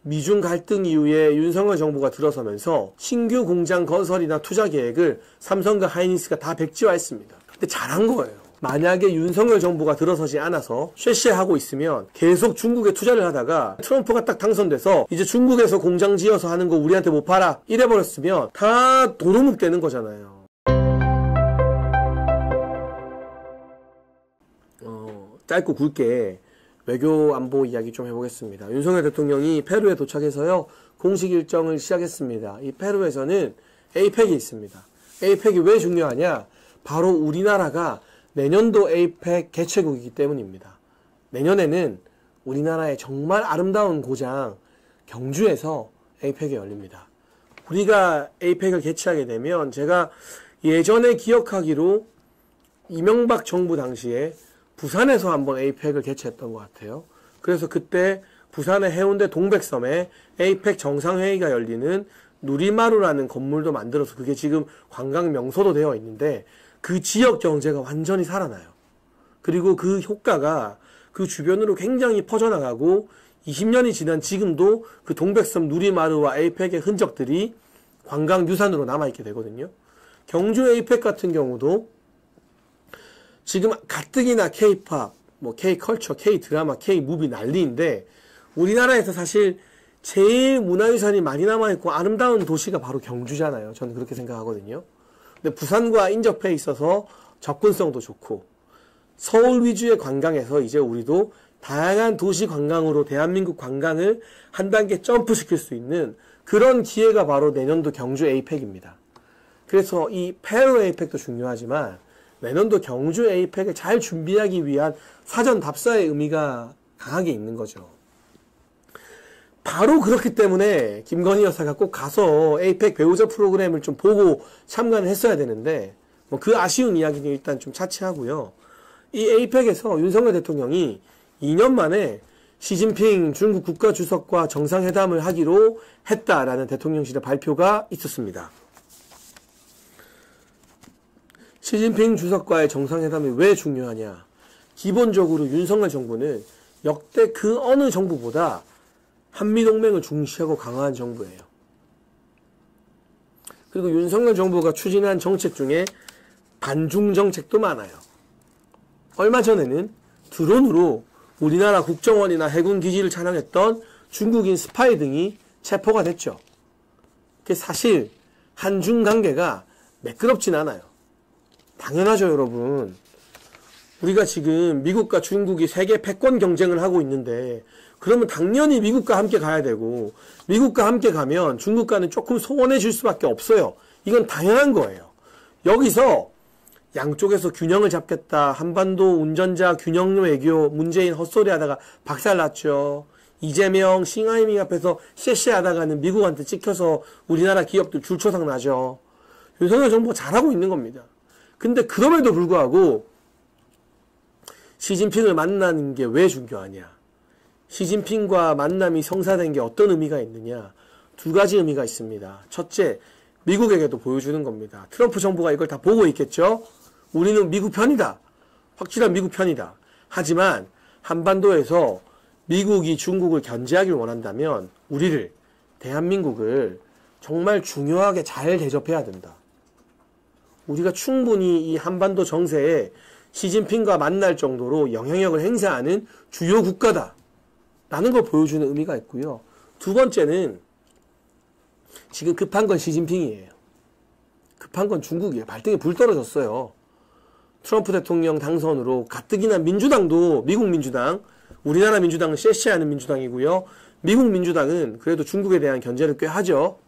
미중 갈등 이후에 윤석열 정부가 들어서면서 신규 공장 건설이나 투자 계획을 삼성과 하이닉스가 다 백지화했습니다. 근데 잘한 거예요. 만약에 윤석열 정부가 들어서지 않아서 쉐쉐하고 있으면 계속 중국에 투자를 하다가 트럼프가 딱 당선돼서 이제 중국에서 공장 지어서 하는 거 우리한테 못 팔아 이래버렸으면 다 도루묵 되는 거잖아요. 짧고 굵게 외교 안보 이야기 좀 해보겠습니다. 윤석열 대통령이 페루에 도착해서요, 공식 일정을 시작했습니다. 이 페루에서는 에이펙이 있습니다. 에이펙이 왜 중요하냐? 바로 우리나라가 내년도 에이펙 개최국이기 때문입니다. 내년에는 우리나라의 정말 아름다운 고장 경주에서 에이펙이 열립니다. 우리가 에이펙을 개최하게 되면 제가 예전에 기억하기로 이명박 정부 당시에 부산에서 한번 에이펙을 개최했던 것 같아요. 그래서 그때 부산의 해운대 동백섬에 에이펙 정상회의가 열리는 누리마루라는 건물도 만들어서 그게 지금 관광 명소도 되어 있는데 그 지역 경제가 완전히 살아나요. 그리고 그 효과가 그 주변으로 굉장히 퍼져나가고 20년이 지난 지금도 그 동백섬 누리마루와 에이펙의 흔적들이 관광유산으로 남아있게 되거든요. 경주 에이펙 같은 경우도 지금 가뜩이나 K-팝, 뭐 K-컬처, K-드라마, K-무비 난리인데 우리나라에서 사실 제일 문화유산이 많이 남아있고 아름다운 도시가 바로 경주잖아요. 저는 그렇게 생각하거든요. 근데 부산과 인접해 있어서 접근성도 좋고 서울 위주의 관광에서 이제 우리도 다양한 도시 관광으로 대한민국 관광을 한 단계 점프시킬 수 있는 그런 기회가 바로 내년도 경주 에이펙입니다. 그래서 이 페루 에이펙도 중요하지만 내년도 경주 에이펙을 잘 준비하기 위한 사전 답사의 의미가 강하게 있는 거죠. 바로 그렇기 때문에 김건희 여사가 꼭 가서 에이펙 배우자 프로그램을 좀 보고 참관을 했어야 되는데 뭐 그 아쉬운 이야기는 일단 좀 차치하고요. 이 에이펙에서 윤석열 대통령이 2년 만에 시진핑 중국 국가주석과 정상회담을 하기로 했다라는 대통령실의 발표가 있었습니다. 시진핑 주석과의 정상회담이 왜 중요하냐? 기본적으로 윤석열 정부는 역대 그 어느 정부보다 한미동맹을 중시하고 강화한 정부예요. 그리고 윤석열 정부가 추진한 정책 중에 반중 정책도 많아요. 얼마 전에는 드론으로 우리나라 국정원이나 해군 기지를 찬양했던 중국인 스파이 등이 체포가 됐죠. 그게 사실 한중 관계가 매끄럽진 않아요. 당연하죠, 여러분. 우리가 지금 미국과 중국이 세계 패권 경쟁을 하고 있는데 그러면 당연히 미국과 함께 가야 되고 미국과 함께 가면 중국과는 조금 소원해질 수밖에 없어요. 이건 당연한 거예요. 여기서 양쪽에서 균형을 잡겠다. 한반도 운전자 균형 외교 문재인 헛소리 하다가 박살났죠. 이재명, 싱하이밍 앞에서 쎄쎄하다가는 미국한테 찍혀서 우리나라 기업들 줄초상 나죠. 윤석열 정부가 잘하고 있는 겁니다. 근데 그럼에도 불구하고 시진핑을 만나는 게 왜 중요하냐? 시진핑과 만남이 성사된 게 어떤 의미가 있느냐? 두 가지 의미가 있습니다. 첫째, 미국에게도 보여주는 겁니다. 트럼프 정부가 이걸 다 보고 있겠죠? 우리는 미국 편이다. 확실한 미국 편이다. 하지만 한반도에서 미국이 중국을 견제하길 원한다면 우리를, 대한민국을 정말 중요하게 잘 대접해야 된다. 우리가 충분히 이 한반도 정세에 시진핑과 만날 정도로 영향력을 행사하는 주요 국가다 라는 걸 보여주는 의미가 있고요. 두 번째는 지금 급한 건 시진핑이에요. 급한 건 중국이에요. 발등에 불 떨어졌어요. 트럼프 대통령 당선으로 가뜩이나 민주당도 미국 민주당, 우리나라 민주당은 쎄쎄하는 민주당이고요. 미국 민주당은 그래도 중국에 대한 견제를 꽤 하죠.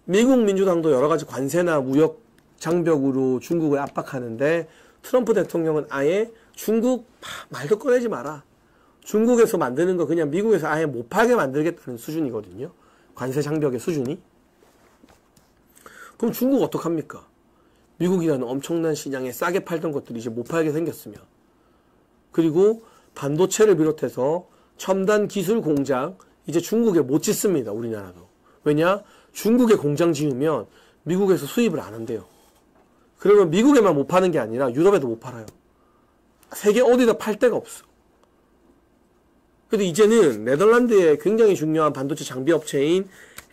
미국 민주당도 여러 가지 관세나 무역 장벽으로 중국을 압박하는데 트럼프 대통령은 아예 중국 말도 꺼내지 마라. 중국에서 만드는 거 그냥 미국에서 아예 못 팔게 만들겠다는 수준이거든요. 관세 장벽의 수준이. 그럼 중국 어떡합니까? 미국이라는 엄청난 시장에 싸게 팔던 것들이 이제 못 팔게 생겼으면. 그리고 반도체를 비롯해서 첨단 기술 공장 이제 중국에 못 짓습니다. 우리나라도. 왜냐? 중국에 공장 지으면 미국에서 수입을 안 한대요. 그러면 미국에만 못 파는 게 아니라 유럽에도 못 팔아요. 세계 어디다 팔 데가 없어. 그래도 이제는 네덜란드에 굉장히 중요한 반도체 장비 업체인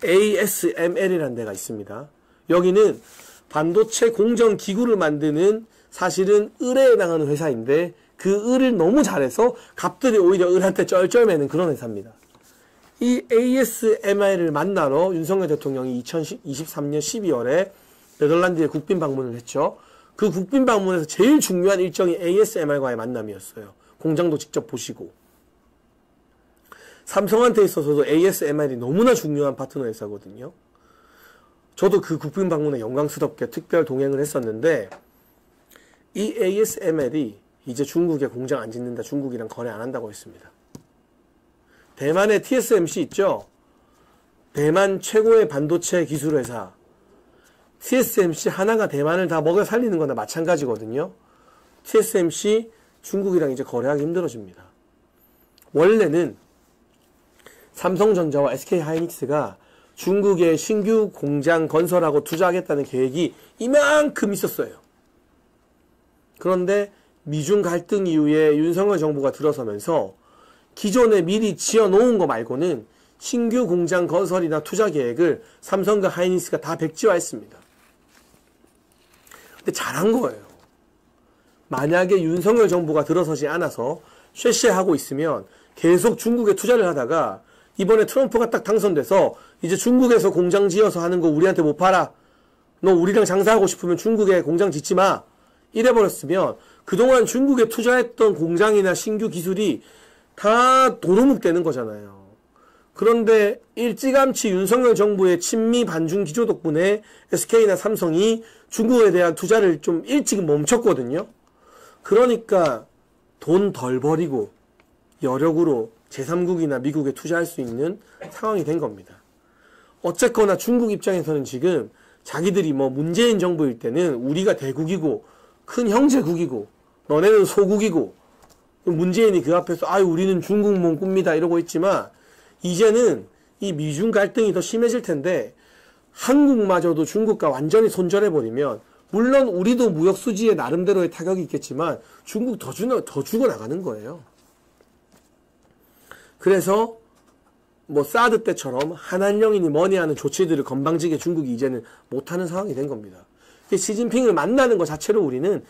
ASML이라는 데가 있습니다. 여기는 반도체 공정 기구를 만드는 사실은 을에 해당하는 회사인데 그 을을 너무 잘해서 갑들이 오히려 을한테 쩔쩔매는 그런 회사입니다. 이 ASML을 만나러 윤석열 대통령이 2023년 12월에 네덜란드에 국빈 방문을 했죠. 그 국빈 방문에서 제일 중요한 일정이 ASML과의 만남이었어요. 공장도 직접 보시고. 삼성한테 있어서도 ASML이 너무나 중요한 파트너 회사거든요. 저도 그 국빈 방문에 영광스럽게 특별 동행을 했었는데 이 ASML이 이제 중국에 공장 안 짓는다, 중국이랑 거래 안 한다고 했습니다. 대만의 TSMC 있죠? 대만 최고의 반도체 기술 회사 TSMC 하나가 대만을 다 먹여 살리는 거나 마찬가지거든요. TSMC 중국이랑 이제 거래하기 힘들어집니다. 원래는 삼성전자와 SK하이닉스가 중국에 신규 공장 건설하고 투자하겠다는 계획이 이만큼 있었어요. 그런데 미중 갈등 이후에 윤석열 정부가 들어서면서 기존에 미리 지어놓은 거 말고는 신규 공장 건설이나 투자 계획을 삼성과 하이닉스가 다 백지화했습니다. 근데 잘한 거예요. 만약에 윤석열 정부가 들어서지 않아서 쉐쉐하고 있으면 계속 중국에 투자를 하다가 이번에 트럼프가 딱 당선돼서 이제 중국에서 공장 지어서 하는 거 우리한테 못 팔아. 너 우리랑 장사하고 싶으면 중국에 공장 짓지 마. 이래버렸으면 그동안 중국에 투자했던 공장이나 신규 기술이 다 도루묵 되는 거잖아요. 그런데 일찌감치 윤석열 정부의 친미 반중 기조 덕분에 SK나 삼성이 중국에 대한 투자를 좀 일찍 멈췄거든요. 그러니까 돈 덜 버리고 여력으로 제3국이나 미국에 투자할 수 있는 상황이 된 겁니다. 어쨌거나 중국 입장에서는 지금 자기들이 뭐 문재인 정부일 때는 우리가 대국이고 큰 형제국이고 너네는 소국이고 문재인이 그 앞에서 아유 우리는 중국 몸 꿉니다 이러고 있지만 이제는 이 미중 갈등이 더 심해질 텐데 한국마저도 중국과 완전히 손절해버리면 물론 우리도 무역 수지에 나름대로의 타격이 있겠지만 중국 더 죽어나가는 거예요. 그래서 뭐 사드 때처럼 한한령이니 뭐니 하는 조치들을 건방지게 중국이 이제는 못하는 상황이 된 겁니다. 시진핑을 만나는 것 자체로 우리는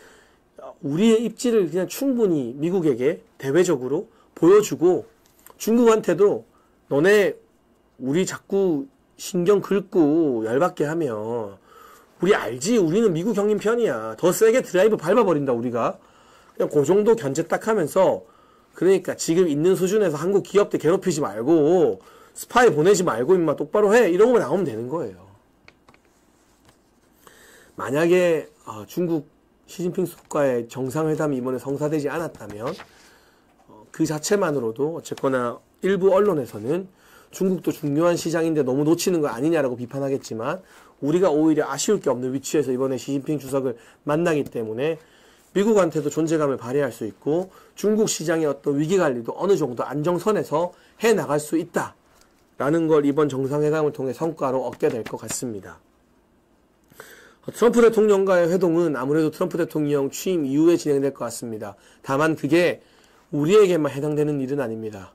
우리의 입지를 그냥 충분히 미국에게 대외적으로 보여주고 중국한테도 너네 우리 자꾸 신경 긁고 열받게 하면 우리 알지? 우리는 미국 형님 편이야. 더 세게 드라이브 밟아버린다 우리가. 그냥 그 정도 견제 딱 하면서 그러니까 지금 있는 수준에서 한국 기업들 괴롭히지 말고 스파이 보내지 말고 임마 똑바로 해. 이런 거 나오면 되는 거예요. 만약에 중국 시진핑 수석과의 정상회담이 이번에 성사되지 않았다면 그 자체만으로도 어쨌거나 일부 언론에서는 중국도 중요한 시장인데 너무 놓치는 거 아니냐라고 비판하겠지만 우리가 오히려 아쉬울 게 없는 위치에서 이번에 시진핑 주석을 만나기 때문에 미국한테도 존재감을 발휘할 수 있고 중국 시장의 어떤 위기관리도 어느 정도 안정선에서 해나갈 수 있다라는 걸 이번 정상회담을 통해 성과로 얻게 될 것 같습니다. 트럼프 대통령과의 회동은 아무래도 트럼프 대통령 취임 이후에 진행될 것 같습니다. 다만 그게 우리에게만 해당되는 일은 아닙니다.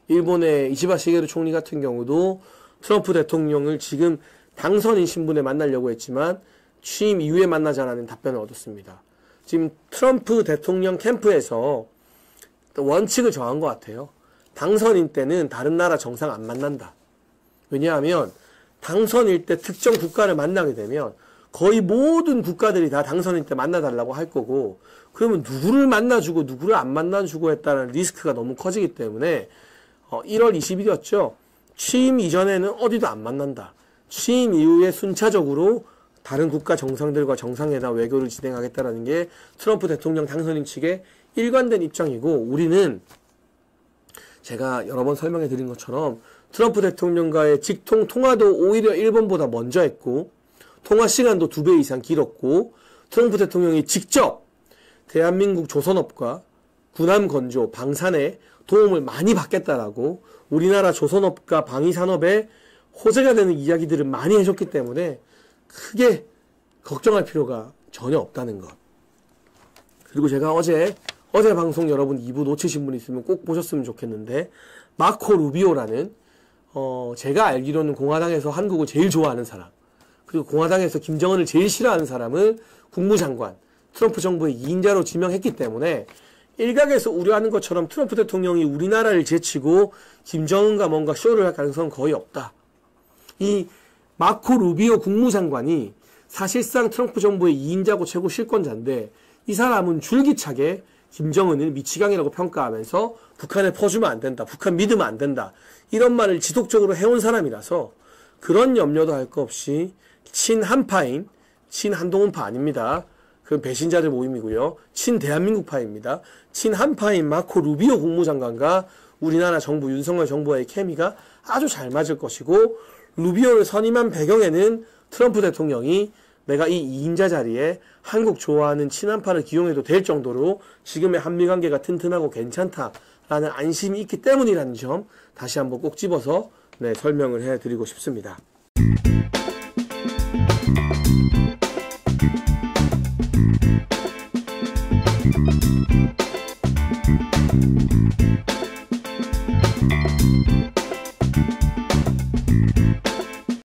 일본의 이시바 시게루 총리 같은 경우도 트럼프 대통령을 지금 당선인 신분에 만나려고 했지만 취임 이후에 만나자라는 답변을 얻었습니다. 지금 트럼프 대통령 캠프에서 원칙을 정한 것 같아요. 당선인 때는 다른 나라 정상 안 만난다. 왜냐하면 당선일 때 특정 국가를 만나게 되면 거의 모든 국가들이 다 당선인 때 만나달라고 할 거고 그러면 누구를 만나주고 누구를 안 만나주고 했다는 리스크가 너무 커지기 때문에 1월 20일이었죠. 취임 이전에는 어디도 안 만난다. 취임 이후에 순차적으로 다른 국가 정상들과 정상회담 외교를 진행하겠다는 게 트럼프 대통령 당선인 측의 일관된 입장이고 우리는 제가 여러 번 설명해 드린 것처럼 트럼프 대통령과의 직통 통화도 오히려 일본보다 먼저 했고 통화 시간도 2배 이상 길었고 트럼프 대통령이 직접 대한민국 조선업과 군함 건조, 방산에 도움을 많이 받겠다라고 우리나라 조선업과 방위산업에 호재가 되는 이야기들을 많이 해줬기 때문에 크게 걱정할 필요가 전혀 없다는 것. 그리고 제가 어제 어제 방송 여러분 2부 놓치신 분 있으면 꼭 보셨으면 좋겠는데, 마코 루비오라는 제가 알기로는 공화당에서 한국을 제일 좋아하는 사람, 그리고 공화당에서 김정은을 제일 싫어하는 사람을 국무장관, 트럼프 정부의 2인자로 지명했기 때문에 일각에서 우려하는 것처럼 트럼프 대통령이 우리나라를 제치고 김정은과 뭔가 쇼를 할 가능성은 거의 없다. 이 마코 루비오 국무장관이 사실상 트럼프 정부의 2인자고 최고 실권자인데, 이 사람은 줄기차게 김정은을 미치광이라고 평가하면서 북한에 퍼주면 안 된다, 북한 믿으면 안 된다, 이런 말을 지속적으로 해온 사람이라서 그런 염려도 할 거 없이 친한파인, 친한동훈파 아닙니다. 그건 배신자들 모임이고요. 친대한민국파입니다. 친한파인 마코 루비오 국무장관과 우리나라 정부, 윤석열 정부와의 케미가 아주 잘 맞을 것이고, 루비오를 선임한 배경에는 트럼프 대통령이 내가 이 2인자 자리에 한국 좋아하는 친한파를 기용해도 될 정도로 지금의 한미관계가 튼튼하고 괜찮다라는 안심이 있기 때문이라는 점 다시 한번 꼭 집어서 설명을 해드리고 싶습니다.